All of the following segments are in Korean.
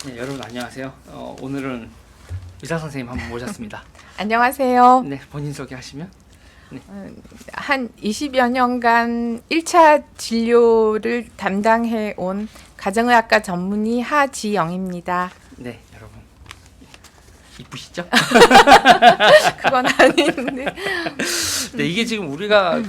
네, 여러분 안녕하세요. 오늘은 의사 선생님 한 분 모셨습니다. 안녕하세요. 네, 본인 소개하시면. 한 20여 년간 1차 진료를 담당해 온 가정의학과 전문의 하지영입니다. 네, 여러분 이쁘시죠? 그건 아닌데. 네, 이게 지금 우리가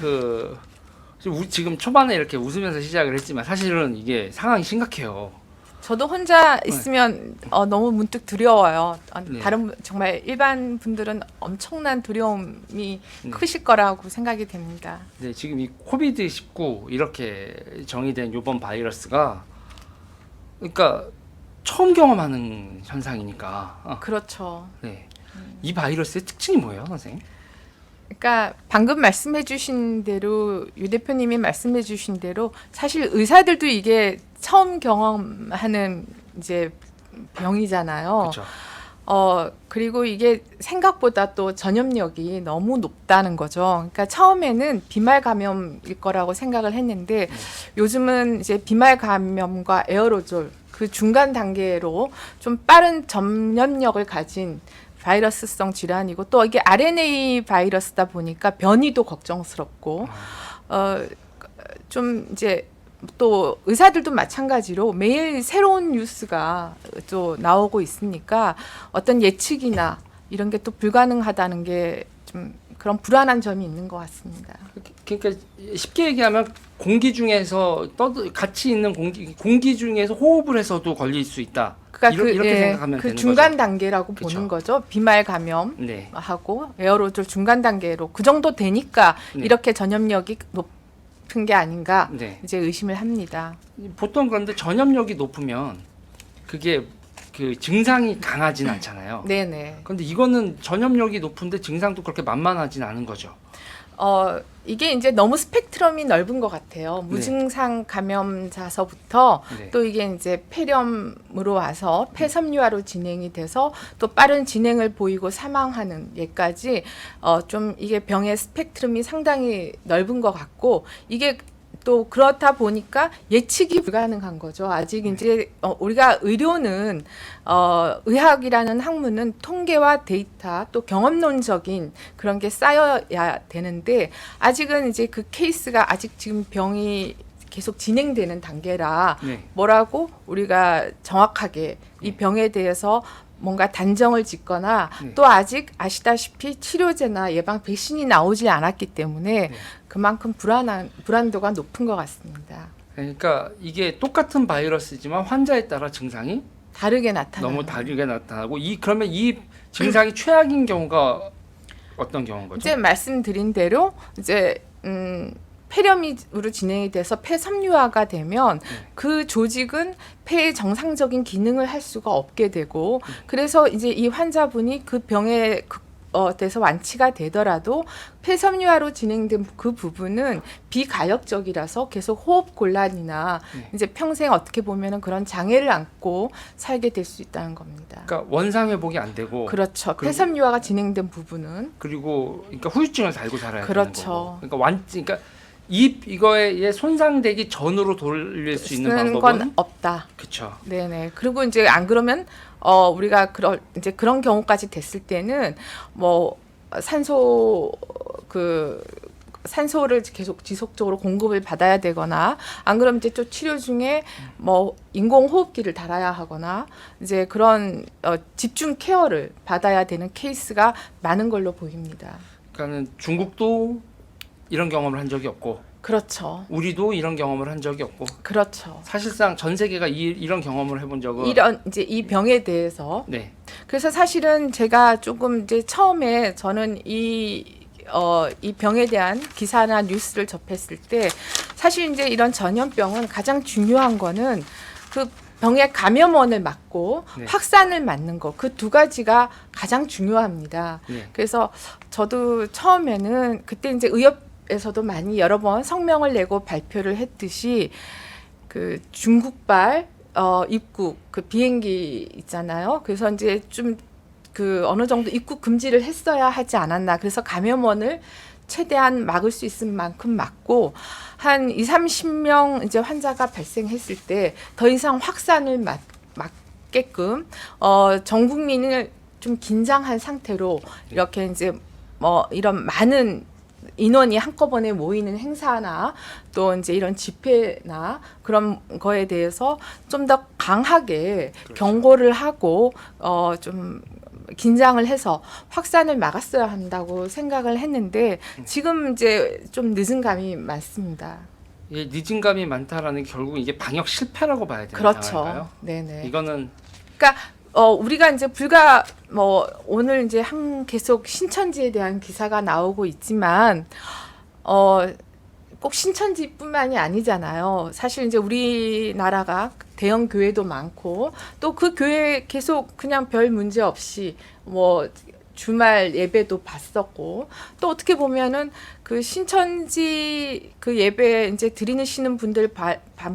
지금 초반에 이렇게 웃으면서 시작을 했지만 사실은 이게 상황이 심각해요. 저도 혼자 있으면 너무 문득 두려워요. 네. 다른 정말 일반 분들은 엄청난 두려움이 네. 크실 거라고 생각이 됩니다. 네, 지금 이 코비드-19 이렇게 정의된 요번 바이러스가 그러니까 처음 경험하는 현상이니까. 그렇죠. 네, 이 바이러스의 특징이 뭐예요, 선생님? 그러니까 방금 말씀해 주신 대로 유 대표님이 말씀해 주신 대로 사실 의사들도 이게 처음 경험하는 이제 병이잖아요. 그렇죠. 그리고 이게 생각보다 또 전염력이 너무 높다는 거죠. 그러니까 처음에는 비말 감염일 거라고 생각을 했는데 요즘은 이제 비말 감염과 에어로졸 그 중간 단계로 좀 빠른 전염력을 가진 바이러스성 질환이고 또 이게 RNA 바이러스다 보니까 변이도 걱정스럽고 좀 이제 또 의사들도 마찬가지로 매일 새로운 뉴스가 또 나오고 있으니까 어떤 예측이나 이런 게 또 불가능하다는 게 좀 그런 불안한 점이 있는 것 같습니다. 그러니까 쉽게 얘기하면 공기 중에서 같이 있는 공기 중에서 호흡을 해서도 걸릴 수 있다. 그러니까 이렇게 생각하면 그 되는 중간 거죠. 단계라고 그쵸. 보는 거죠. 비말 감염 네. 하고 에어로졸 중간 단계로 그 정도 되니까 네. 이렇게 전염력이 높은 게 아닌가 네. 이제 의심을 합니다. 보통 그런데 전염력이 높으면 그게 그 증상이 강하진 않잖아요. 네네. 그런데 이거는 전염력이 높은데 증상도 그렇게 만만하진 않은 거죠. 이게 이제 너무 스펙트럼이 넓은 것 같아요. 무증상 감염자서부터 네. 또 이게 이제 폐렴으로 와서 폐섬유화로 진행이 돼서 또 빠른 진행을 보이고 사망하는 예까지 좀 이게 병의 스펙트럼이 상당히 넓은 것 같고 이게 또 그렇다 보니까 예측이 불가능한 거죠. 아직 이제 우리가 의료는 의학이라는 학문은 통계와 데이터 또 경험론적인 그런 게 쌓여야 되는데 아직은 이제 그 케이스가 아직 지금 병이 계속 진행되는 단계라 네. 뭐라고 우리가 정확하게 이 병에 대해서 뭔가 단정을 짓거나 네. 또 아직 아시다시피 치료제나 예방 백신이 나오지 않았기 때문에 네. 그만큼 불안도가 높은 것 같습니다. 그러니까 이게 똑같은 바이러스지만 환자에 따라 증상이 다르게 나타나는. 너무 다르게 나타나고 그러면 이 증상이 최악인 경우가 어떤 경우인 거죠? 이제 말씀드린 대로 이제 폐렴으로 진행이 돼서 폐섬유화가 되면 그 조직은 폐의 정상적인 기능을 할 수가 없게 되고 그래서 이제 이 환자분이 그 병에 돼서 완치가 되더라도 폐섬유화로 진행된 그 부분은 비가역적이라서 계속 호흡 곤란이나 이제 평생 어떻게 보면은 그런 장애를 안고 살게 될 수 있다는 겁니다. 그러니까 원상 회복이 안 되고 그렇죠. 그리고- 폐섬유화가 진행된 부분은 그리고 그러니까 후유증을 달고 살아야 그렇죠. 되는 거고. 그러니까 이거에 손상되기 전으로 돌릴 수 있는 쓰는 방법은 건 없다. 그렇죠. 네네. 그리고 이제 안 그러면 우리가 이제 그런 경우까지 됐을 때는 뭐 산소를 계속 지속적으로 공급을 받아야 되거나 안 그러면 이제 또 치료 중에 뭐 인공호흡기를 달아야 하거나 이제 그런 집중 케어를 받아야 되는 케이스가 많은 걸로 보입니다. 그러니까는 중국도 이런 경험을 한 적이 없고 그렇죠. 우리도 이런 경험을 한 적이 없고 그렇죠. 사실상 전 세계가 이런 경험을 해본 적은 이런 이제 이 병에 대해서 네. 그래서 사실은 제가 조금 이제 처음에 저는 이 병에 대한 기사나 뉴스를 접했을 때 사실 이제 이런 전염병은 가장 중요한 거는 그 병의 감염원을 막고 네. 확산을 막는 거 그 두 가지가 가장 중요합니다. 네. 그래서 저도 처음에는 그때 이제 의협에서도 많이 여러 번 성명을 내고 발표를 했듯이 그 중국발 입국 그 비행기 있잖아요. 그래서 이제 좀 그 어느 정도 입국 금지를 했어야 하지 않았나. 그래서 감염원을 최대한 막을 수 있을 만큼 막고 한 20, 30명 이제 환자가 발생했을 때 더 이상 확산을 있게끔 전 국민을 좀 긴장한 상태로 이렇게 이제 뭐 이런 많은 인원이 한꺼번에 모이는 행사나 또 이제 이런 집회나 그런 거에 대해서 좀 더 강하게 그렇죠. 경고를 하고 좀 긴장을 해서 확산을 막았어야 한다고 생각을 했는데 지금 이제 좀 늦은 감이 많습니다. 이 늦은 감이 많다라는 게 결국 이게 방역 실패라고 봐야 되는 그렇죠. 상황인가요? 네네. 이거는 그러니까 우리가 이제 불과 뭐 오늘 이제 계속 신천지에 대한 기사가 나오고 있지만 꼭 신천지뿐만이 아니잖아요. 사실 이제 우리나라가 대형 교회도 많고 또 그 교회 계속 그냥 별 문제 없이 뭐 주말 예배도 봤었고 또 어떻게 보면은 그 신천지 그 예배 이제 드리시는 분들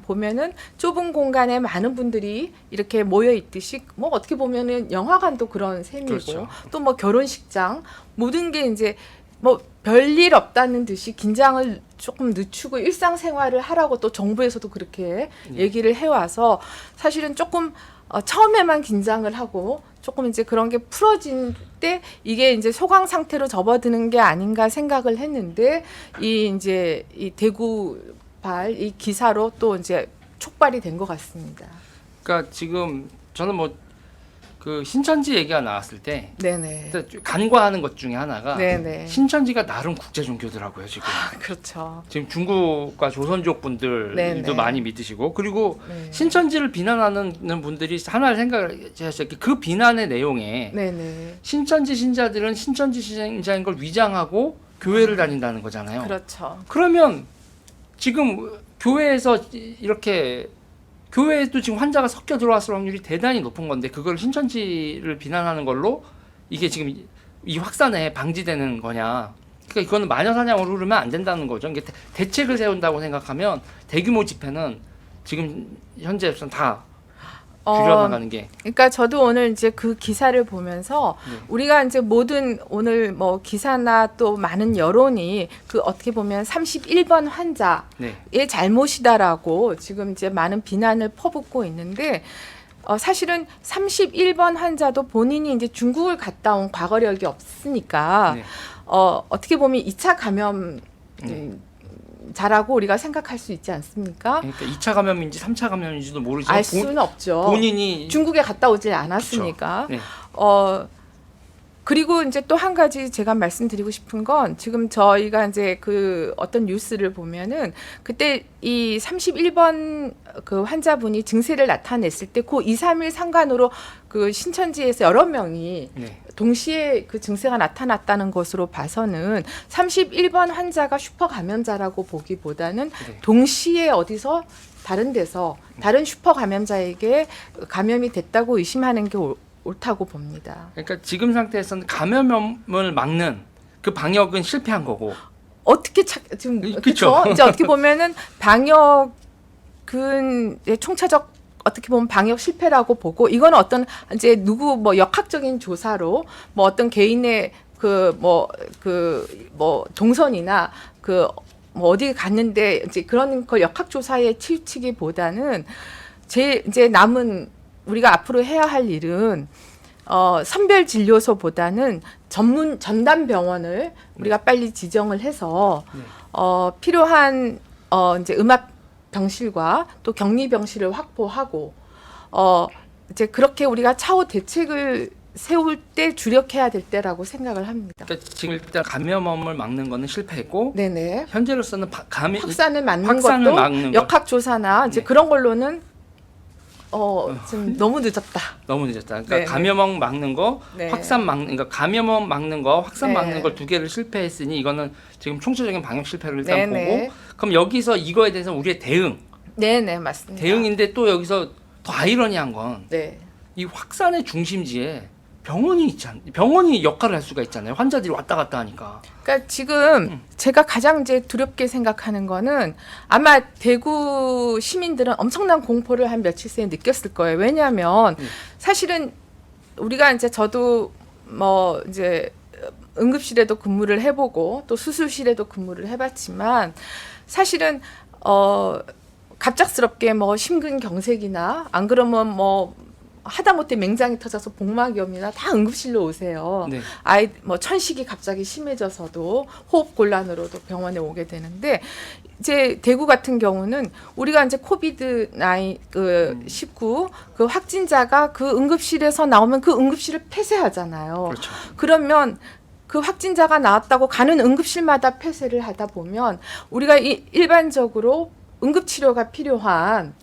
보면은 좁은 공간에 많은 분들이 이렇게 모여 있듯이 뭐 어떻게 보면은 영화관도 그런 셈이고 그렇죠. 또 뭐 결혼식장 모든 게 이제 뭐 별일 없다는 듯이 긴장을 조금 늦추고 일상생활을 하라고 또 정부에서도 그렇게 얘기를 해와서 사실은 조금 처음에만 긴장을 하고 조금 이제 그런 게 풀어진 때 이게 이제 소강 상태로 접어드는 게 아닌가 생각을 했는데 이제 이 대구발 이 기사로 또 이제 촉발이 된 것 같습니다. 그러니까 지금 저는 뭐 그 신천지 얘기가 나왔을 때 네네. 일단 간과하는 것 중에 하나가 네네. 신천지가 나름 국제 종교더라고요 지금. 그렇죠. 지금 중국과 조선족 분들도 네네. 많이 믿으시고 그리고 네. 신천지를 비난하는 분들이 하나를 생각하셨을 때 그 비난의 내용에 네네. 신천지 신자들은 신천지 신자인 걸 위장하고 교회를 다닌다는 거잖아요. 그렇죠. 그러면 지금 교회에서 이렇게 교회에도 지금 환자가 섞여 들어왔을 확률이 대단히 높은 건데 그걸 신천지를 비난하는 걸로 이게 지금 이 확산에 방지되는 거냐. 그러니까 이거는 마녀 사냥으로 흐르면 안 된다는 거죠. 이게 대책을 세운다고 생각하면 대규모 집회는 지금 현재로서는 다 줄여나가는 게. 그러니까 저도 오늘 이제 그 기사를 보면서 네. 우리가 이제 모든 오늘 뭐 기사나 또 많은 여론이 그 어떻게 보면 31번 환자의 네. 잘못이다라고 지금 이제 많은 비난을 퍼붓고 있는데 사실은 31번 환자도 본인이 이제 중국을 갔다 온 과거력이 없으니까 네. 어떻게 보면 2차 감염 네. 자라고 우리가 생각할 수 있지 않습니까? 그러니까 2차 감염인지 3차 감염인지도 모르지만 알 수는 없죠. 본인이 중국에 갔다 오질 않았으니까. 네. 그리고 이제 또 한 가지 제가 말씀드리고 싶은 건 지금 저희가 이제 그 어떤 뉴스를 보면은 그때 이 31번 그 환자분이 증세를 나타냈을 때 그 2, 3일 상관으로 그 신천지에서 여러 명이 네. 동시에 그 증세가 나타났다는 것으로 봐서는 31번 환자가 슈퍼 감염자라고 보기보다는 네. 동시에 어디서 다른 데서 다른 슈퍼 감염자에게 감염이 됐다고 의심하는 게 옳다고 봅니다. 그러니까 지금 상태에서는 감염을 막는 그 방역은 실패한 거고. 어떻게 지금 그렇죠? 이제 어떻게 보면은 방역은 총체적 어떻게 보면 방역 실패라고 보고 이건 어떤 이제 누구 뭐 역학적인 조사로 뭐 어떤 개인의 그 동선이나 그 뭐 어디 갔는데 이제 그런 걸 역학 조사에 치우치기보다는 이제 남은 우리가 앞으로 해야 할 일은 선별 진료소보다는 전담 병원을 우리가 빨리 지정을 해서 필요한 이제 음압 병실과 또 격리 병실을 확보하고 이제 그렇게 우리가 차후 대책을 세울 때 주력해야 될 때라고 생각을 합니다. 그러니까 지금 일단 감염을 막는 거는 실패했고 네네. 현재로서는 확산을 막는 확산을 것도 막는 것. 역학 조사나 이제 네. 그런 걸로는 지금 너무 늦었다. 너무 늦었다. 그러니까 네네. 감염원 막는 거, 네. 확산 막는, 그러니까 감염원 막는 거, 확산 네. 막는 걸 두 개를 실패했으니 이거는 지금 총체적인 방역 실패를 일단 네네. 보고, 그럼 여기서 이거에 대해서 우리의 네네 맞습니다. 대응인데 또 여기서 더 아이러니한 건 이 네. 확산의 중심지에 병원이 역할을 할 수가 있잖아요. 환자들이 왔다 갔다 하니까. 그러니까 지금 제가 가장 이제 두렵게 생각하는 거는 아마 대구 시민들은 엄청난 공포를 한 며칠 새에 느꼈을 거예요. 왜냐하면 사실은 우리가 이제 저도 뭐 이제 응급실에도 근무를 해보고 또 수술실에도 근무를 해봤지만 사실은 갑작스럽게 뭐 심근경색이나 안 그러면 뭐 하다못해 맹장이 터져서 복막염이나 다 응급실로 오세요. 네. 아이 뭐 천식이 갑자기 심해져서도 호흡 곤란으로도 병원에 오게 되는데 이제 대구 같은 경우는 우리가 이제 코비드 19 그 확진자가 그 응급실에서 나오면 그 응급실을 폐쇄하잖아요. 그렇죠. 그러면 그 확진자가 나왔다고 가는 응급실마다 폐쇄를 하다 보면 우리가 일반적으로 응급치료가 필요한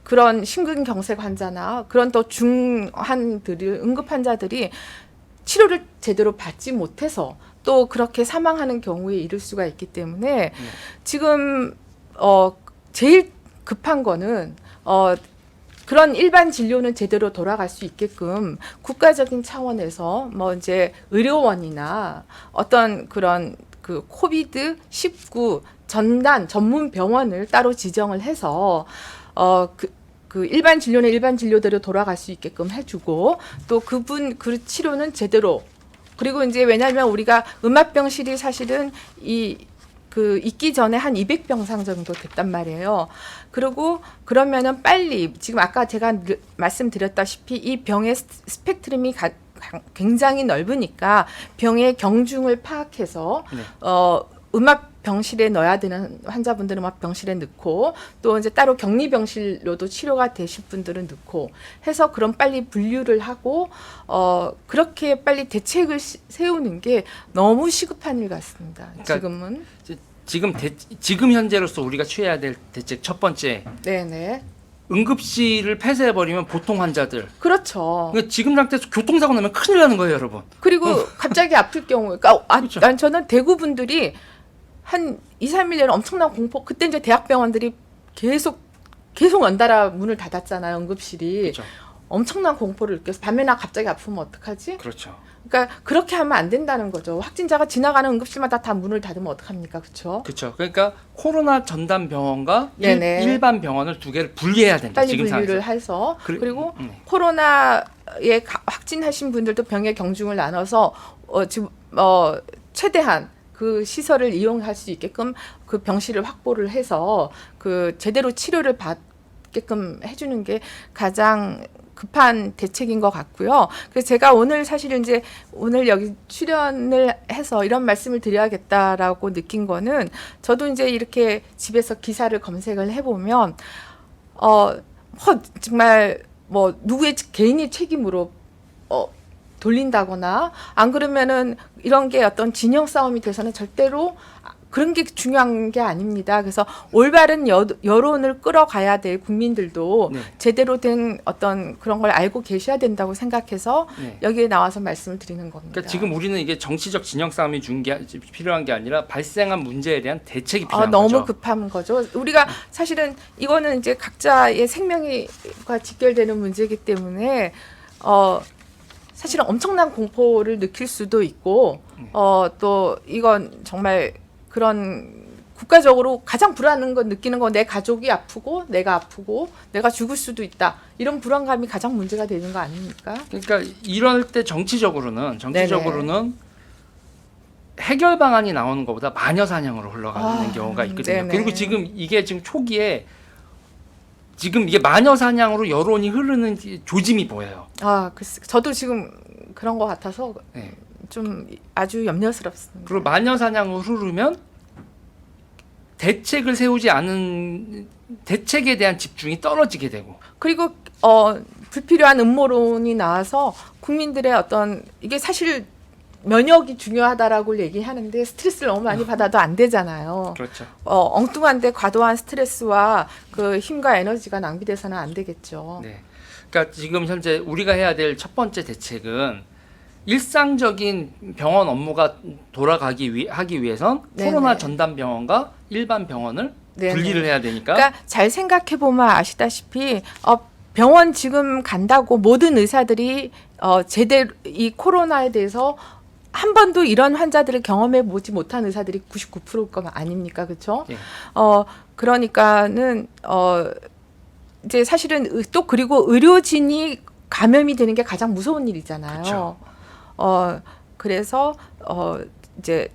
그런 심근경색 환자나 그런 또 중환들이 응급 환자들이 치료를 제대로 받지 못해서 또 그렇게 사망하는 경우에 이를 수가 있기 때문에 지금 제일 급한 거는 그런 일반 진료는 제대로 돌아갈 수 있게끔 국가적인 차원에서 뭐 이제 의료원이나 어떤 그런 그 코비드 19 전문 병원을 따로 지정을 해서 그 일반 진료는 일반 진료대로 돌아갈 수 있게끔 해주고 또 그 치료는 제대로 그리고 이제 왜냐하면 우리가 음압병실이 사실은 있기 전에 한 200병상 정도 됐단 말이에요. 그리고 그러면은 빨리 지금 아까 제가 말씀드렸다시피 이 병의 스펙트럼이 굉장히 넓으니까 병의 경중을 파악해서 음압병실에 넣어야 되는 환자분들은 음압병실에 넣고 또 이제 따로 격리병실로도 치료가 되실 분들은 넣고 해서 그럼 빨리 분류를 하고 그렇게 빨리 대책을 세우는 게 너무 시급한 일 같습니다. 그러니까 지금은 지금 현재로서 우리가 취해야 될 대책 첫 번째 네네 응급실을 폐쇄해버리면 보통 환자들 그렇죠. 그러니까 지금 상태에서 교통사고 나면 큰일 나는 거예요, 여러분. 그리고 갑자기 아플 경우 그러니까 그렇죠. 저는 대구 분들이 한 2, 3일 전에 엄청난 공포 그때 이제 대학병원들이 계속 연달아 문을 닫았잖아요. 응급실이. 그렇죠. 엄청난 공포를 느껴서 밤에나 갑자기 아프면 어떡하지? 그렇죠. 그러니까 그렇게 하면 안 된다는 거죠. 확진자가 지나가는 응급실마다 다 문을 닫으면 어떡합니까? 그렇죠? 그렇죠. 그러니까 코로나 전담 병원과 네네. 일반 병원을 두 개를 분리해야 된다. 빨리 지금 분류를 상황에서. 해서 그리고 네. 코로나에 확진하신 분들도 병의 경중을 나눠서 지금 최대한 그 시설을 이용할 수 있게끔 그 병실을 확보를 해서 그 제대로 치료를 받게끔 해주는 게 가장 급한 대책인 것 같고요. 그래서 제가 오늘 여기 출연을 해서 이런 말씀을 드려야겠다라고 느낀 거는 저도 이제 이렇게 집에서 기사를 검색을 해보면 정말 뭐 누구의 개인의 책임으로 돌린다거나 안 그러면은 이런 게 어떤 진영 싸움이 돼서는 절대로 그런 게 중요한 게 아닙니다. 그래서 올바른 여론을 끌어가야 될 국민들도 네. 제대로 된 어떤 그런 걸 알고 계셔야 된다고 생각해서 네. 여기에 나와서 말씀을 드리는 겁니다. 그러니까 지금 우리는 이게 정치적 진영 싸움이 필요한 게 아니라 발생한 문제에 대한 대책이 필요한 너무 거죠. 급한 거죠. 우리가 사실은 이거는 이제 각자의 생명과 직결되는 문제이기 때문에 사실은 엄청난 공포를 느낄 수도 있고 또 이건 정말 그런 국가적으로 가장 불안한 건 느끼는 건 내 가족이 아프고 내가 죽을 수도 있다. 이런 불안감이 가장 문제가 되는 거 아닙니까? 그러니까 이럴 때 정치적으로는 해결 방안이 나오는 것보다 마녀 사냥으로 흘러가는 경우가 있거든요. 네네. 그리고 지금 초기에 지금 이게 마녀 사냥으로 여론이 흐르는 조짐이 보여요. 글쎄, 저도 지금 그런 것 같아서 네. 좀 아주 염려스럽습니다. 그리고 마녀 사냥으로 흐르면 대책을 세우지 않은 대책에 대한 집중이 떨어지게 되고 그리고 불필요한 음모론이 나와서 국민들의 이게 사실 면역이 중요하다라고 얘기하는데 스트레스를 너무 많이 받아도 안 되잖아요. 그렇죠. 엉뚱한데 과도한 스트레스와 그 힘과 에너지가 낭비돼서는 안 되겠죠. 네. 그러니까 지금 현재 우리가 해야 될 첫 번째 대책은 일상적인 병원 업무가 하기 위해선 네네. 코로나 전담 병원과 일반 병원을 네네. 분리를 해야 되니까. 그러니까 잘 생각해 보면 아시다시피 병원 지금 간다고 모든 의사들이 제대로 이 코로나에 대해서 한 번도 이런 환자들을 경험해 보지 못한 의사들이 99%일 거 아닙니까, 그렇죠? 예. 그러니까는 이제 사실은 또 그리고 의료진이 감염이 되는 게 가장 무서운 일이잖아요. 그쵸. 그래서 이제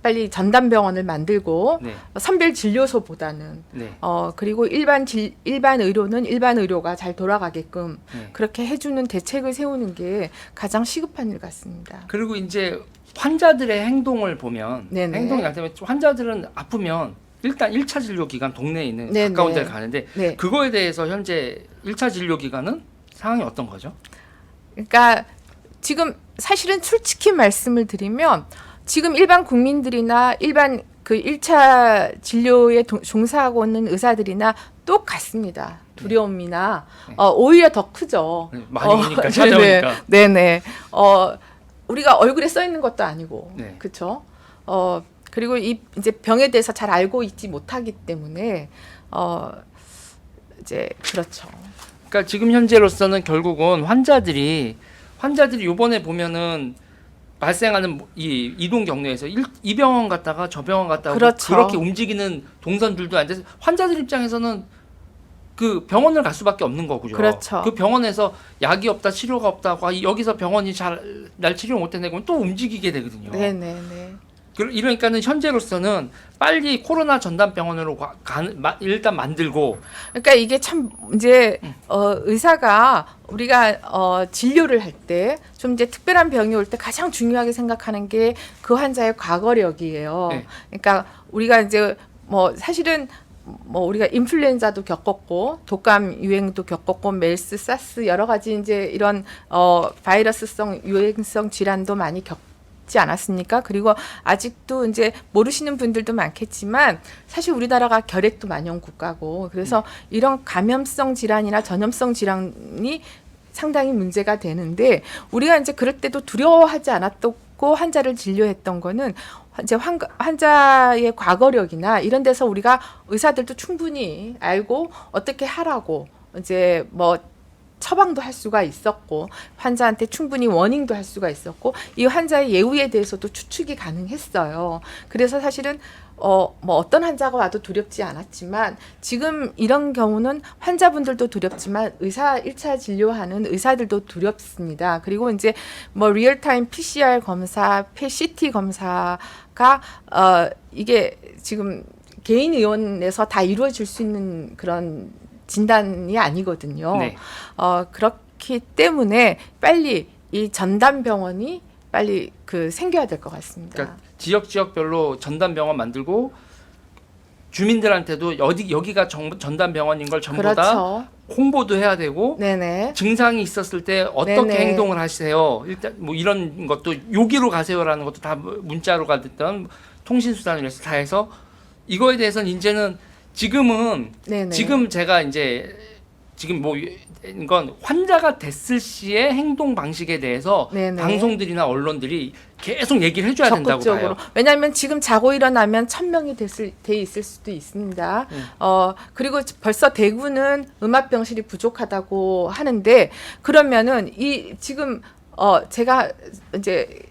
빨리 전담병원을 만들고 네. 선별 진료소보다는 네. 그리고 일반 의료는 일반 의료가 잘 돌아가게끔 네. 그렇게 해주는 대책을 세우는 게 가장 시급한 일 같습니다. 그리고 이제 환자들의 행동을 보면 네네. 행동이 안 되면 환자들은 아프면 일단 1차 진료 기관 동네에 있는 네네. 가까운 데를 가는데 네. 그거에 대해서 현재 1차 진료 기관은 상황이 어떤 거죠? 그러니까 지금 사실은 솔직히 말씀을 드리면 지금 일반 국민들이나 일반 그 1차 진료에 종사하고 있는 의사들이나 똑같습니다. 두려움이나 네. 오히려 더 크죠. 많이 오니까 찾아오니까. 네네. 우리가 얼굴에 써 있는 것도 아니고, 네. 그렇죠. 그리고 이제 병에 대해서 잘 알고 있지 못하기 때문에 이제 그렇죠. 그러니까 지금 현재로서는 결국은 환자들이 요번에 보면은 발생하는 이 이동 경로에서 이 병원 갔다가 저 병원 갔다가 그렇죠. 그렇게 움직이는 동선들도 안 돼서 환자들 입장에서는 그 병원을 갈 수밖에 없는 거고요. 그렇죠. 그 병원에서 약이 없다, 치료가 없다고 여기서 병원이 잘 날 치료 못 해내고 또 움직이게 되거든요. 네네네. 이러니까는 현재로서는 빨리 코로나 전담 병원으로 일단 만들고. 그러니까 이게 참 이제 의사가 우리가 진료를 할 때 좀 이제 특별한 병이 올 때 가장 중요하게 생각하는 게 그 환자의 과거력이에요. 네. 그러니까 우리가 이제 뭐 사실은 뭐 우리가 인플루엔자도 겪었고 독감 유행도 겪었고 메르스, 사스 여러 가지 이제 이런 바이러스성 유행성 질환도 많이 겪지 않았습니까? 그리고 아직도 이제 모르시는 분들도 많겠지만 사실 우리나라가 결핵도 만연 국가고 그래서 이런 감염성 질환이나 전염성 질환이 상당히 문제가 되는데 우리가 이제 그럴 때도 두려워하지 않았고 환자를 진료했던 거는 이제 환자의 과거력이나 이런 데서 우리가 의사들도 충분히 알고 어떻게 하라고 이제 뭐 처방도 할 수가 있었고 환자한테 충분히 워닝도 할 수가 있었고 이 환자의 예후에 대해서도 추측이 가능했어요. 그래서 사실은 뭐 어떤 환자가 와도 두렵지 않았지만 지금 이런 경우는 환자분들도 두렵지만 1차 진료하는 의사들도 두렵습니다. 그리고 이제 뭐 리얼타임 PCR 검사, CT 검사가 이게 지금 개인 의원에서 다 이루어질 수 있는 그런 진단이 아니거든요. 네. 그렇기 때문에 빨리 이 전담 병원이 빨리 생겨야 될 것 같습니다. 그러니까 지역별로 전담 병원 만들고 주민들한테도 여기가 전담 병원인 걸 전부 그렇죠. 다 홍보도 해야 되고 네네. 증상이 있었을 때 어떻게 네네. 행동을 하세요. 일단 뭐 이런 것도 여기로 가세요라는 것도 다 문자로 가든 통신 수단으로 해서 다 해서 이거에 대해서는 이제는 지금은 네네. 지금 제가 이제 지금 뭐 이건 환자가 됐을 시의 행동 방식에 대해서 네네. 방송들이나 언론들이 계속 얘기를 해줘야 된다고 적극적으로. 봐요. 왜냐하면 지금 자고 일어나면 1,000명이 돼 있을 수도 있습니다. 그리고 벌써 대구는 음압병실이 부족하다고 하는데 그러면은 지금 제가 이제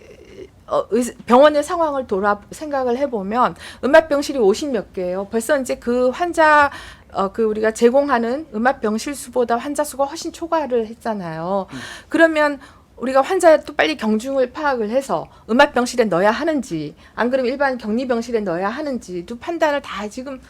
병원의 상황을 생각을 해보면 음압병실이 50몇 개예요. 벌써 이제 그 환자 우리가 제공하는 음압병실 수보다 환자 수가 훨씬 초과를 했잖아요. 그러면 우리가 환자의 또 빨리 경중을 파악을 해서 음압병실에 넣어야 하는지 안 그러면 일반 격리병실에 넣어야 하는지도 판단을 다 지금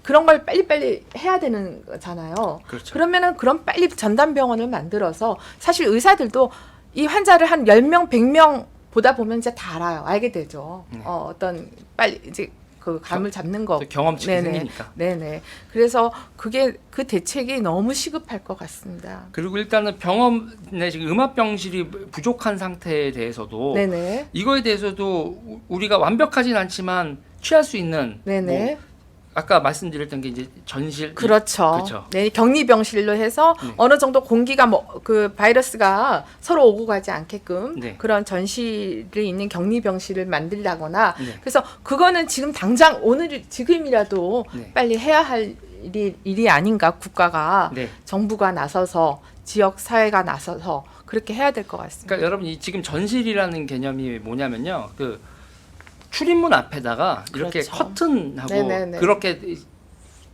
그런 걸 빨리빨리 해야 되는 거잖아요. 그렇죠. 그러면은 그럼 빨리 전담병원을 만들어서 사실 의사들도 이 환자를 한 10명, 100명 보다 보면 이제 다 알아요. 알게 되죠. 어떤 빨리 이제 그 감을 잡는 거. 경험치가 생기니까. 네네. 그래서 그 대책이 너무 시급할 것 같습니다. 그리고 일단은 병원에 지금 음압병실이 부족한 상태에 대해서도 네네. 이거에 대해서도 우리가 완벽하진 않지만 취할 수 있는 네네. 뭐 아까 말씀드렸던 게 이제 전실 그렇죠. 그렇죠. 네, 격리병실로 해서 어느 정도 공기가 그 바이러스가 서로 오고 가지 않게끔 네. 그런 전실이 있는 격리병실을 만들다거나 네. 그래서 그거는 지금 당장 지금이라도 네. 빨리 해야 할 일이 아닌가 국가가 네. 정부가 나서서 지역 사회가 나서서 그렇게 해야 될 것 같습니다. 그러니까 여러분 지금 전실이라는 개념이 뭐냐면요. 출입문 앞에다가 이렇게 그렇죠. 커튼하고 네네네. 그렇게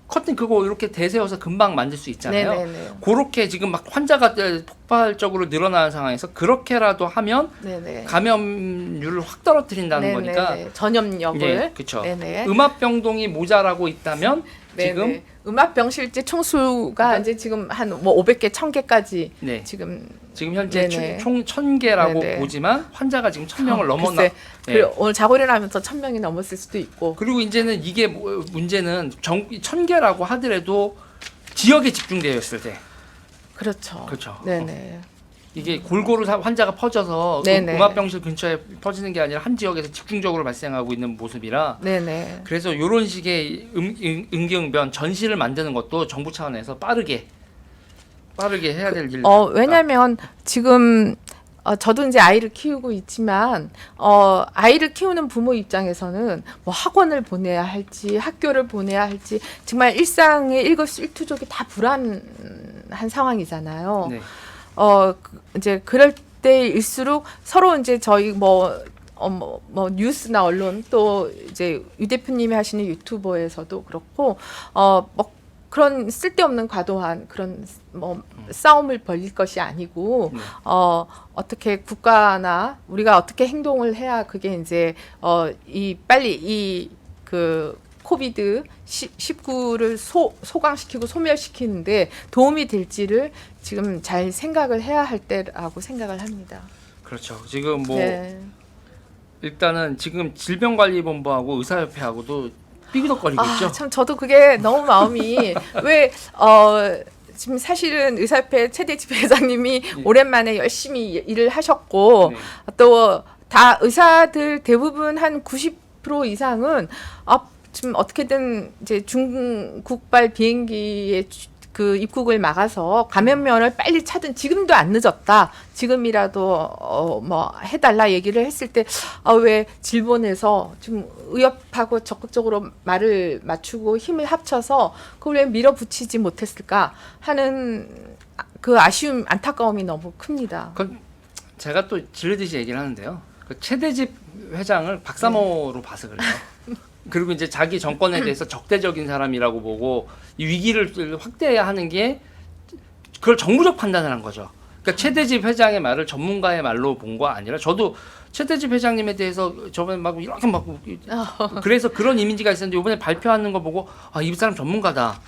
커튼 그거 이렇게 대세워서 금방 만들 수 있잖아요. 네네네. 그렇게 지금 막 환자가 폭발적으로 늘어나는 상황에서 그렇게라도 하면 네네. 감염률을 확 떨어뜨린다는 네네네. 거니까. 전염력을. 예, 그렇죠. 네네. 음압병동이 모자라고 있다면 지금 네네. 음압병실제 총수가 이제 지금 한 뭐 500개, 1000개까지 네. 지금 지금 현재 네네. 총 1000개라고 네네. 보지만 환자가 지금 1000명을 넘어나. 글쎄, 네. 오늘 자고 일어나면서 1000명이 넘었을 수도 있고. 그리고 이제는 이게 문제는 1000개라고 하더라도 지역에 집중되어 있을 때. 그렇죠. 그렇죠. 네네. 이게 골고루 환자가 퍼져서 네네. 음압병실 근처에 퍼지는 게 아니라 한 지역에서 집중적으로 발생하고 있는 모습이라 네네. 그래서 이런 식의 응기응변 전시를 만드는 것도 정부 차원에서 빠르게 해야 될 일. 왜냐면 지금 저도 이제 아이를 키우고 있지만 아이를 키우는 부모 입장에서는 뭐 학원을 보내야 할지 학교를 보내야 할지 정말 일상의 일거수일투족이 다 불안한 상황이잖아요. 네. 이제 그럴 때일수록 서로 이제 저희 뭐 뉴스나 언론 또 이제 유 대표님이 하시는 유튜버에서도 그렇고 뭐 그런 쓸데없는 과도한 그런 뭐 싸움을 벌일 것이 아니고 어떻게 국가나 우리가 어떻게 행동을 해야 그게 이제 빨리 이 그 코비드 19를 소강시키고 소멸시키는데 도움이 될지를 지금 잘 생각을 해야 할 때라고 생각을 합니다. 그렇죠. 지금 뭐 네. 일단은 지금 질병관리본부하고 의사협회하고도 삐그덕거리고 있죠. 참 저도 그게 너무 마음이 왜 지금 사실은 의사협회 최대집 회장님이 네. 오랜만에 열심히 일을 하셨고 네. 또 다 의사들 대부분 한 90% 이상은 지금 어떻게든 이제 중국발 비행기에 그 입국을 막아서 감염면을 빨리 찾은 지금도 안 늦었다. 지금이라도 뭐 해달라 얘기를 했을 때 왜 질본에서 좀 의협하고 적극적으로 말을 맞추고 힘을 합쳐서 그걸 왜 밀어붙이지 못했을까 하는 그 아쉬움, 안타까움이 너무 큽니다. 그건 제가 또 질르듯이 얘기를 하는데요. 그 최대집 회장을 박사모로 봐서 그래요. 그리고 이제 자기 정권에 대해서 적대적인 사람이라고 보고 이 위기를 확대해야 하는 게 그걸 정무적 판단을 한 거죠. 그러니까 최대집 회장의 말을 전문가의 말로 본 거 아니라 저도 최대집 회장님에 대해서 저번에 막 이렇게 막 그래서 그런 이미지가 있었는데 이번에 발표하는 거 보고 이 사람 전문가다.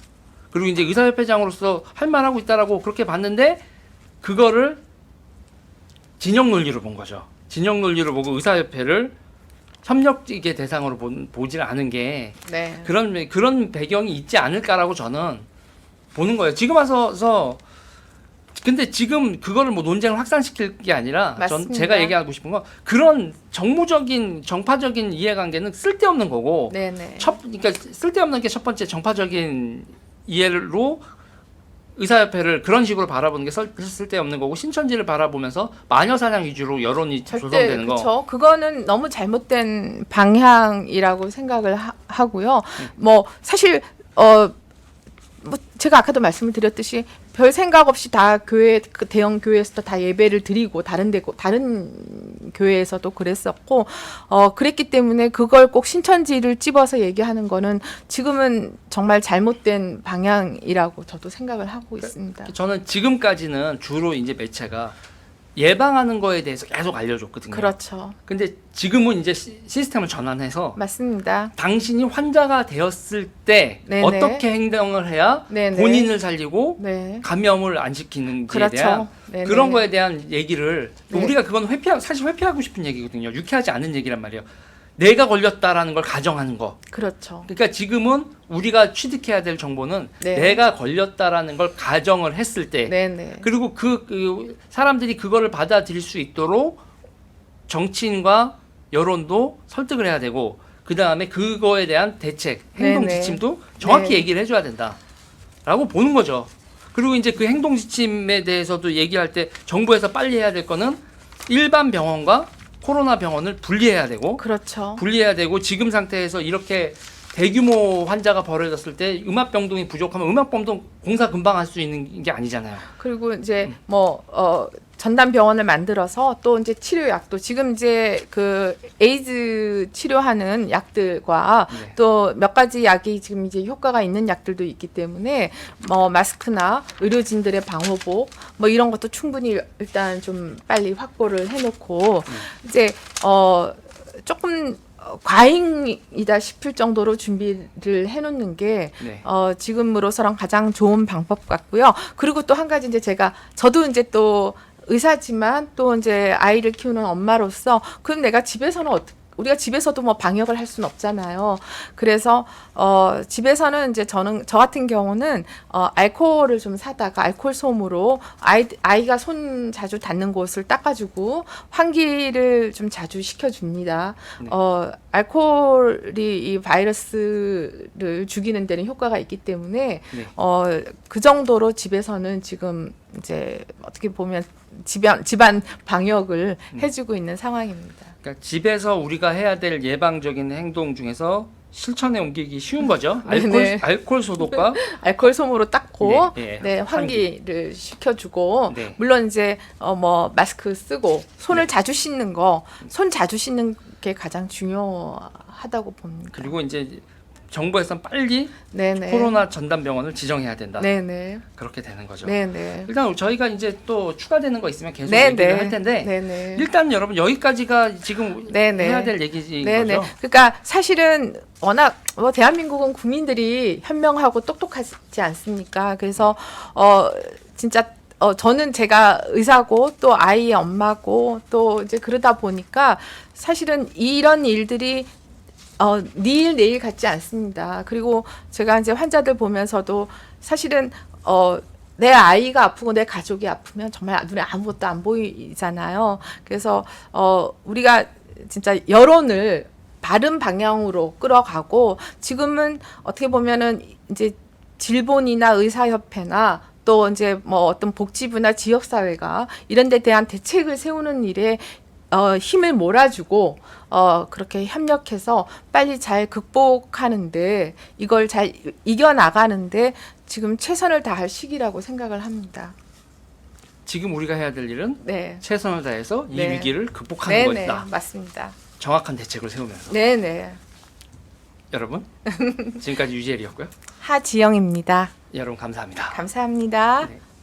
그리고 이제 의사협회장으로 할 말하고 있다라고 그렇게 봤는데 그거를 진영 논리로 본 거죠. 진영 논리로 보고 의사협회를 협력의 대상으로 보질 않은 게 네. 그런 배경이 있지 않을까라고 저는 보는 거예요. 지금 와서 근데 지금 그거를 뭐 논쟁을 확산시킬 게 아니라 제가 얘기하고 싶은 건 그런 정무적인 정파적인 이해관계는 쓸데없는 거고 네네. 그러니까 쓸데없는 게 첫 번째 정파적인 이해로 의사협회를 그런 식으로 바라보는 게 쓸데없는 거고 신천지를 바라보면서 마녀사냥 위주로 여론이 조성되는 거. 그렇죠. 그거는 너무 잘못된 방향이라고 생각을 하고요. 뭐 사실 뭐 제가 아까도 말씀을 드렸듯이 별 생각 없이 다 그 대형 교회에서도 다 예배를 드리고 다른 교회에서도 그랬었고 그랬기 때문에 그걸 꼭 신천지를 찝어서 얘기하는 거는 지금은 정말 잘못된 방향이라고 저도 생각을 하고 있습니다. 저는 지금까지는 주로 이제 매체가 예방하는 거에 대해서 계속 알려줬거든요. 그렇죠. 근데 지금은 이제 시스템을 전환해서 맞습니다. 당신이 환자가 되었을 때 네네. 어떻게 행동을 해야 네네. 본인을 살리고 네. 감염을 안 시키는지에 그렇죠. 대한 네네. 그런 거에 대한 얘기를 네. 우리가 그건 사실 회피하고 싶은 얘기거든요. 유쾌하지 않은 얘기란 말이에요. 내가 걸렸다라는 걸 가정하는 거. 그렇죠. 그러니까 지금은 우리가 취득해야 될 정보는 네. 내가 걸렸다라는 걸 가정을 했을 때 네네. 그리고 그 사람들이 그거를 받아들일 수 있도록 정치인과 여론도 설득을 해야 되고 그 다음에 그거에 대한 대책, 행동 네네. 지침도 정확히 네. 얘기를 해줘야 된다라고 보는 거죠. 그리고 이제 그 행동 지침에 대해서도 얘기할 때 정부에서 빨리 해야 될 거는 일반 병원과 코로나 병원을 분리해야 되고 그렇죠. 분리해야 되고 지금 상태에서 이렇게 대규모 환자가 벌어졌을 때 음압병동이 부족하면 음압병동 공사 금방 할 수 있는 게 아니잖아요. 그리고 이제 전담 병원을 만들어서 또 이제 치료약도 지금 이제 그 에이즈 치료하는 약들과 네. 또 몇 가지 약이 지금 이제 효과가 있는 약들도 있기 때문에 뭐 마스크나 의료진들의 방호복 뭐 이런 것도 충분히 일단 좀 빨리 확보를 해놓고 이제 조금 과잉이다 싶을 정도로 준비를 해놓는 게 네. 지금으로서는 가장 좋은 방법 같고요. 그리고 또 한 가지 이제 저도 이제 또 의사지만 또 이제 아이를 키우는 엄마로서 그럼 내가 집에서는 우리가 집에서도 뭐 방역을 할 수는 없잖아요. 그래서 집에서는 이제 저 같은 경우는 알코올을 좀 사다가 알코올 솜으로 아이가 손 자주 닿는 곳을 닦아주고 환기를 좀 자주 시켜줍니다. 네. 알코올이 이 바이러스를 죽이는 데는 효과가 있기 때문에 네. 그 정도로 집에서는 지금 이제 어떻게 보면 집안 방역을 해주고 있는 상황입니다. 그러니까 집에서 우리가 해야 될 예방적인 행동 중에서 실천에 옮기기 쉬운 거죠. 네네. 알코올 소독과 알코올 솜으로 닦고 네, 네, 환기를 시켜주고 네. 물론 이제 뭐 마스크 쓰고 손을 네. 자주 씻는 손 자주 씻는 게 가장 중요하다고 봅니다. 그리고 이제 정부에서는 빨리 네네. 코로나 전담 병원을 지정해야 된다. 네네. 그렇게 되는 거죠. 네네. 일단 저희가 이제 또 추가되는 거 있으면 계속 네네. 얘기를 할 텐데 네네. 일단 여러분 여기까지가 지금 네네. 해야 될 얘기인 네네. 거죠. 그러니까 사실은 워낙 대한민국은 국민들이 현명하고 똑똑하지 않습니까? 그래서 진짜 저는 제가 의사고 또 아이의 엄마고 또 이제 그러다 보니까 사실은 이런 일들이 내일 같지 않습니다. 그리고 제가 이제 환자들 보면서도 사실은 내 아이가 아프고 내 가족이 아프면 정말 눈에 아무것도 안 보이잖아요. 그래서 우리가 진짜 여론을 바른 방향으로 끌어가고 지금은 어떻게 보면은 이제 질본이나 의사협회나 또 이제 뭐 어떤 복지부나 지역사회가 이런 데 대한 대책을 세우는 일에 힘을 몰아주고 그렇게 협력해서 빨리 잘 극복하는데 이걸 잘 이겨나가는데 지금 최선을 다할 시기라고 생각을 합니다. 지금 우리가 해야 될 일은 네. 최선을 다해서 이 네. 위기를 극복하는 네네. 것이다. 맞습니다. 정확한 대책을 세우면서. 네네. 여러분 지금까지 유지엘이었고요. 하지영입니다. 여러분 감사합니다. 감사합니다. 네.